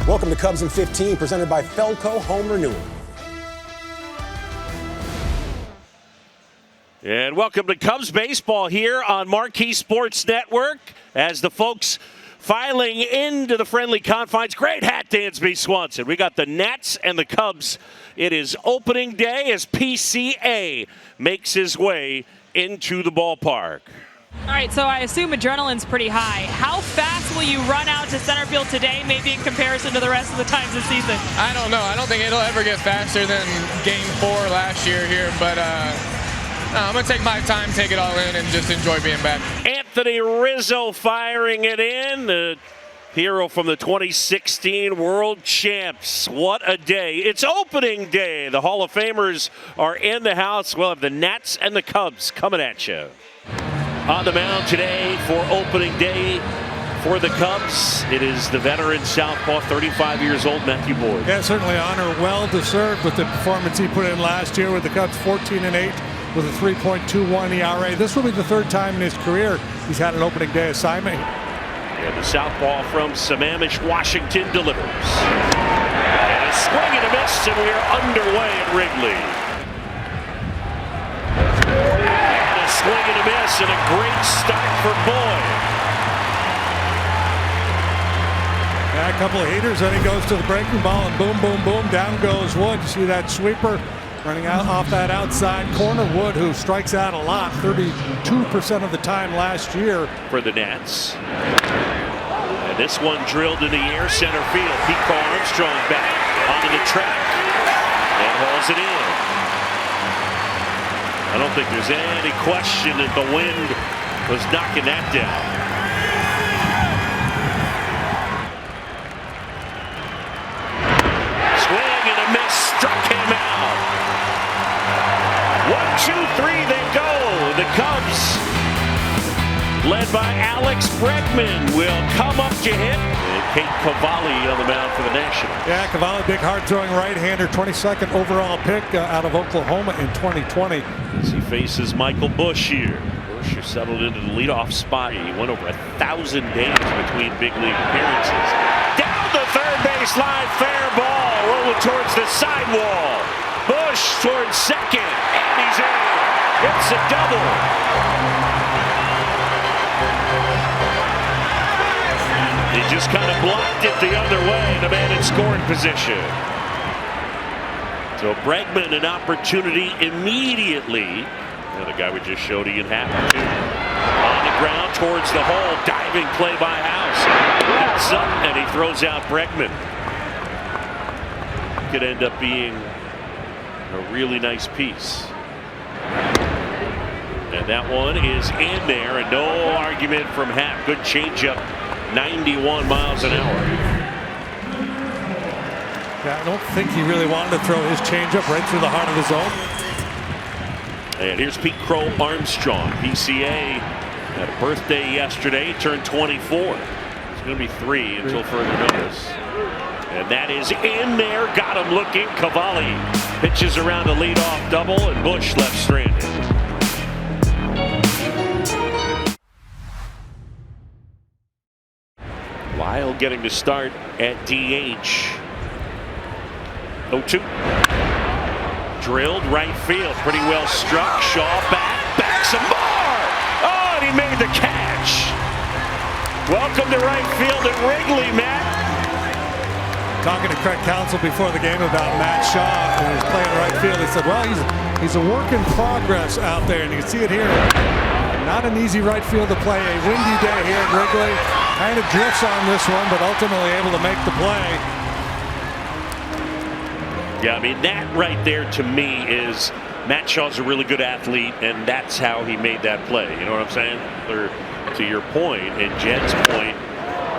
Welcome to Cubs in 15, presented by Felco Home Renewal. And welcome to Cubs baseball here on Marquee Sports Network as the folks filing into the friendly confines. Great hat, Dansby Swanson. We got the Nats and the Cubs. It is opening day as PCA makes his way into the ballpark. All right, so I assume adrenaline's pretty high. How fast will you run out to center field today, maybe in comparison to the rest of the times this season? I don't know. I don't think it'll ever get faster than Game 4 last year here, but I'm going to take my time, take it all in, and just enjoy being back. Anthony Rizzo firing it in, the hero from the 2016 World Champs. What a day. It's opening day. The Hall of Famers are in the house. We'll have the Nats and the Cubs coming at you. On the mound today for opening day for the Cubs, it is the veteran southpaw, 35 years old, Matthew Boyd. Yeah, certainly honor well deserved with the performance he put in last year with the Cubs, 14-8 with a 3.21 ERA. This will be the third time in his career he's had an opening day assignment. And the southpaw from Sammamish, Washington delivers. And a swing and a miss, and we are underway at Wrigley. Swing and a miss, and a great start for Boyd. Yeah, a couple of heaters, then he goes to the breaking ball, and boom, boom, boom, down goes Wood. You see that sweeper running out off that outside corner. Wood, who strikes out a lot, 32% of the time last year. For the Nats. And this one drilled in the air, center field. Pete Armstrong back onto the track and hauls it in. I don't think there's any question that the wind was knocking that down. Swing and a miss, struck him out. 1, 2, 3, they go. The Cubs, led by Alex Bregman, will come up to hit. And Kate Cavalli on the mound for the Nationals. Yeah, Cavalli, big hard-throwing right-hander, 22nd overall pick out of Oklahoma in 2020. As he faces Michael Busch here. Busch is settled into the leadoff spot. He went over 1,000 days between big league appearances. Down the third base line, fair ball, rolling towards the sidewall. Busch towards second, and he's in. It's a double. He just kind of blocked it the other way. The man in scoring position. So Bregman an opportunity immediately. And the guy we just showed Ian Happ too. On the ground towards the hole. Diving play by House. Gets up and he throws out Bregman. Could end up being a really nice piece. And that one is in there, and no argument from Happ. Good changeup. 91 miles an hour. Yeah, I don't think he really wanted to throw his changeup right through the heart of the zone. And here's Pete Crow Armstrong. PCA had a birthday yesterday, turned 24. It's going to be 3 until further notice. And that is in there. Got him looking. Cavalli pitches around a leadoff double, and Busch left stranded. Lyle getting to start at DH. 0-2. Drilled right field. Pretty well struck. Shaw back some more. Oh, and he made the catch. Welcome to right field at Wrigley, Matt. Talking to Craig Counsell before the game about Matt Shaw, who was playing right field, he said, well, he's a work in progress out there, and you can see it here. Not an easy right field to play. A windy day here at Wrigley. Kind of drifts on this one, but ultimately able to make the play. Yeah, I mean, that right there to me is Matt Shaw's a really good athlete, and that's how he made that play. You know what I'm saying? Or, to your point, and Jed's point,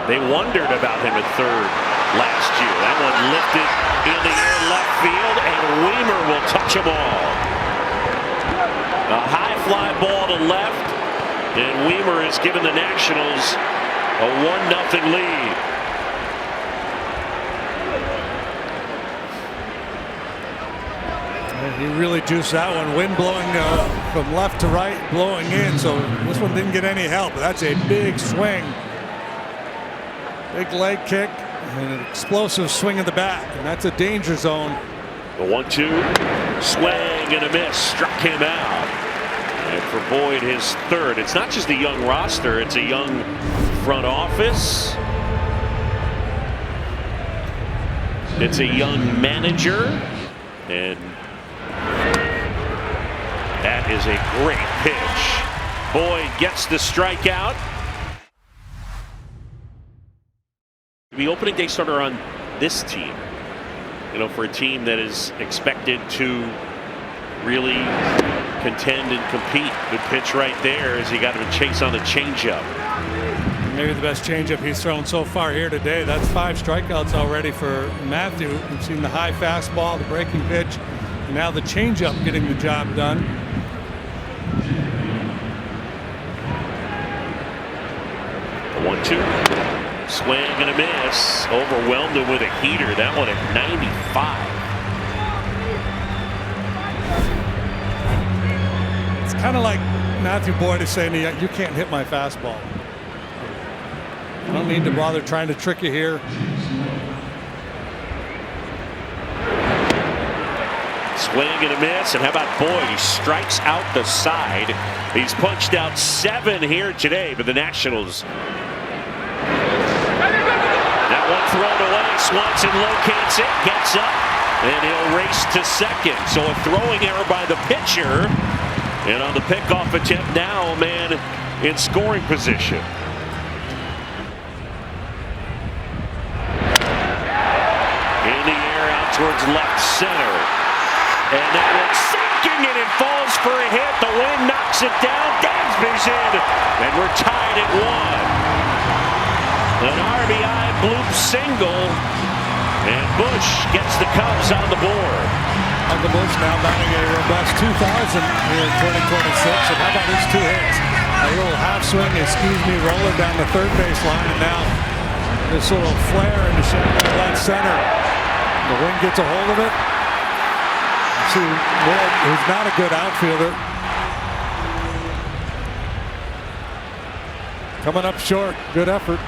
they wondered about him at third last year. That one lifted in the air left field, and Weimer will touch them all. A high fly ball to left, and Weimer has given the Nationals a 1-0 lead. He really juiced that one. Wind blowing from left to right, blowing in. So this one didn't get any help. That's a big swing. Big leg kick. an explosive swing of the bat, and that's a danger zone. The 1-2, swing and a miss, struck him out. And for Boyd, his third. It's not just a young roster, it's a young front office. It's a young manager. And that is a great pitch. Boyd gets the strikeout. The opening day starter on this team, you know, for a team that is expected to really contend and compete. Good pitch right there as he got him to chase on the changeup. Maybe the best changeup he's thrown so far here today. That's 5 strikeouts already for Matthew. We've seen the high fastball, the breaking pitch, and now the changeup getting the job done. The 1-2, swing and a miss. Overwhelmed him with a heater. That one at 95. It's kind of like Matthew Boyd is saying, you can't hit my fastball. I don't need to bother trying to trick you here. Swing and a miss, and how about Boyd? He strikes out the side. He's punched out 7 here today, but the Nationals. That one thrown away. Swanson locates it, gets up, and he'll race to second. So a throwing error by the pitcher, and on the pickoff attempt now, a man in scoring position. In the air out towards left center. And that one's sinking and it falls for a hit. The wind knocks it down. Dansby's in. And we're tied at 1. An RBI bloop single. And Bush gets the Cubs on the board. Michael Bush now batting a robust 2,000 here in 2026. And how about his 2 hits? A little half swing, excuse me, roller down the third base line. And now this little flare into left center. The wind gets a hold of it. See Wood, who's not a good outfielder, coming up short. Good effort.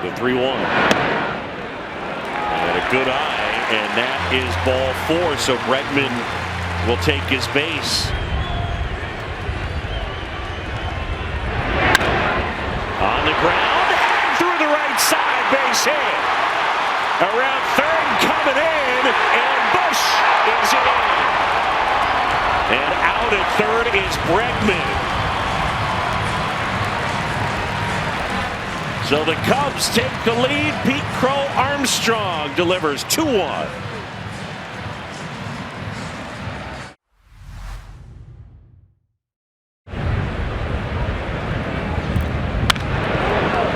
The 3-1. And a good eye, and that is ball 4. So Bregman will take his base. On the ground and through the right side, base hit. Around third, coming in, and Bush is in. And out at third is Bregman. So the Cubs take the lead. Pete Crow Armstrong delivers 2-1.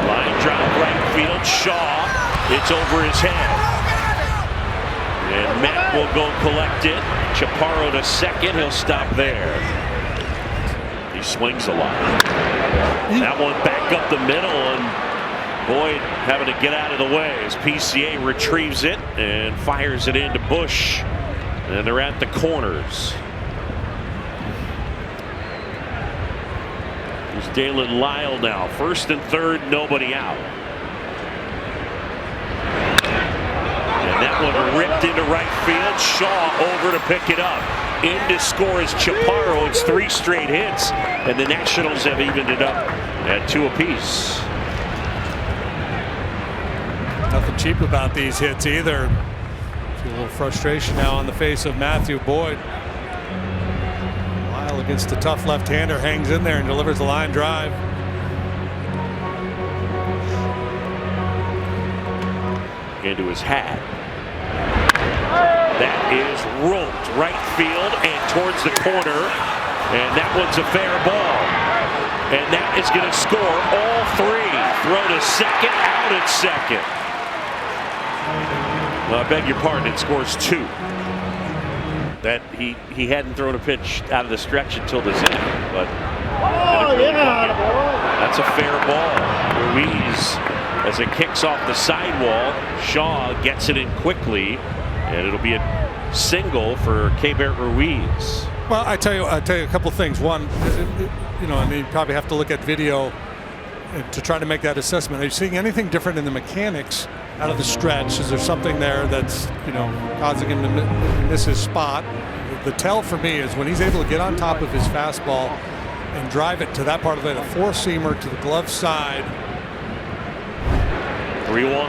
Line drive right field, Shaw. It's over his head. And Matt will go collect it. Chaparro to second. He'll stop there. He swings a lot. That one back up the middle, and Boyd having to get out of the way as PCA retrieves it and fires it into Bush. And they're at the corners. There's Dalen Lyle now. First and third, nobody out. That one ripped into right field. Shaw over to pick it up. In to score is Chaparro. It's 3 straight hits, and the Nationals have evened it up at 2 apiece. Nothing cheap about these hits either. See a little frustration now on the face of Matthew Boyd. Lyle against the tough left-hander hangs in there and delivers the line drive. Into his hat. That is roped right field and towards the corner, and that one's a fair ball. And that is going to score all 3. Throw to second, out at second. Well, I beg your pardon, it scores 2. That he hadn't thrown a pitch out of the stretch until this inning, but that's a fair ball. Ruiz, as it kicks off the sidewall, Shaw gets it in quickly, and it'll be a single for Keibert Ruiz. Well, I tell you a couple things. One, you know, I mean, you probably have to look at video to try to make that assessment. Are you seeing anything different in the mechanics out of the stretch? Is there something there that's, causing him to miss his spot? The tell for me is when he's able to get on top of his fastball and drive it to that part of the four-seamer to the glove side. 3-1.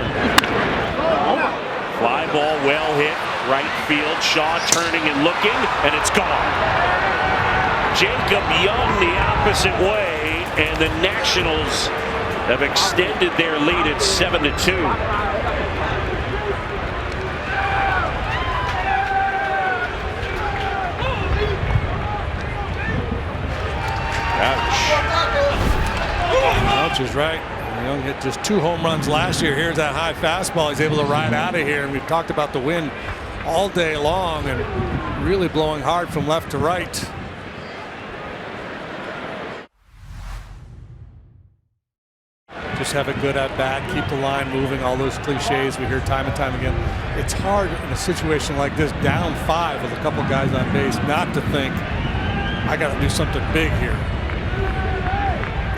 Fly ball well hit, right field. Shaw turning and looking, and it's gone. Jacob Young the opposite way, and the Nationals have extended their lead at 7-2. Ouch is right. Young hit just 2 home runs last year. Here's that high fastball. He's able to ride out of here. And we've talked about the wind all day long and really blowing hard from left to right. Just have a good at bat, keep the line moving, all those cliches we hear time and time again. It's hard in a situation like this, down 5 with a couple guys on base, not to think, I got to do something big here.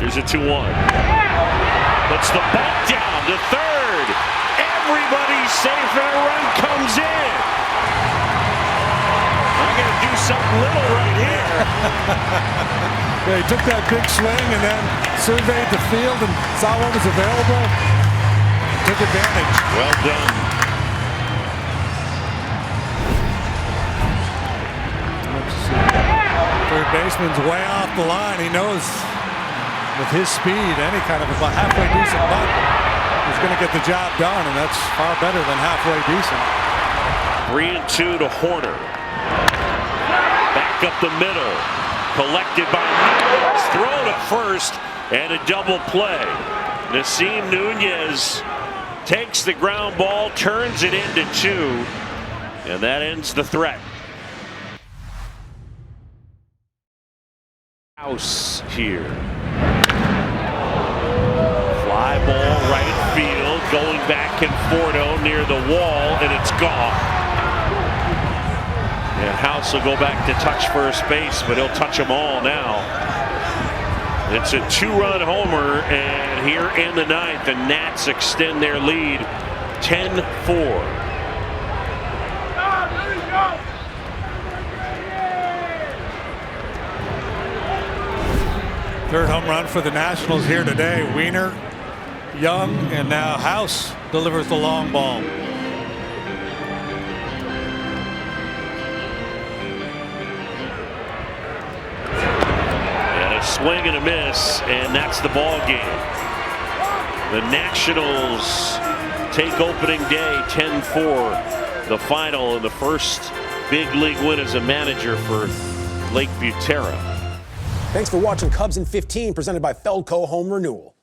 Here's a 2-1. Puts the bunt down to third. Everybody's safe and a run comes in. I got to do something little right here. Yeah, he took that big swing and then surveyed the field and saw what was available. Took advantage. Well done. Third baseman's way off the line. He knows with his speed, any kind of a halfway decent bunt is going to get the job done, and that's far better than halfway decent. 3-2 to Horner. Back up the middle. Collected by Nunez. Throw to first, and a double play. Nasim Nunez takes the ground ball, turns it into 2, and that ends the threat. House here. Fly ball right field, going back and forth near the wall, and it's gone. And House will go back to touch first base, but he'll touch them all now. It's a 2-run homer, and here in the 9th, the Nats extend their lead 10-4. Third home run for the Nationals here today. Wiener, Young, and now House delivers the long ball. And a swing and a miss, and that's the ball game. The Nationals take opening day 10-4. The final and the first big league win as a manager for Lake Buterra. Thanks for watching Cubs in 15, presented by Felco Home Renewal.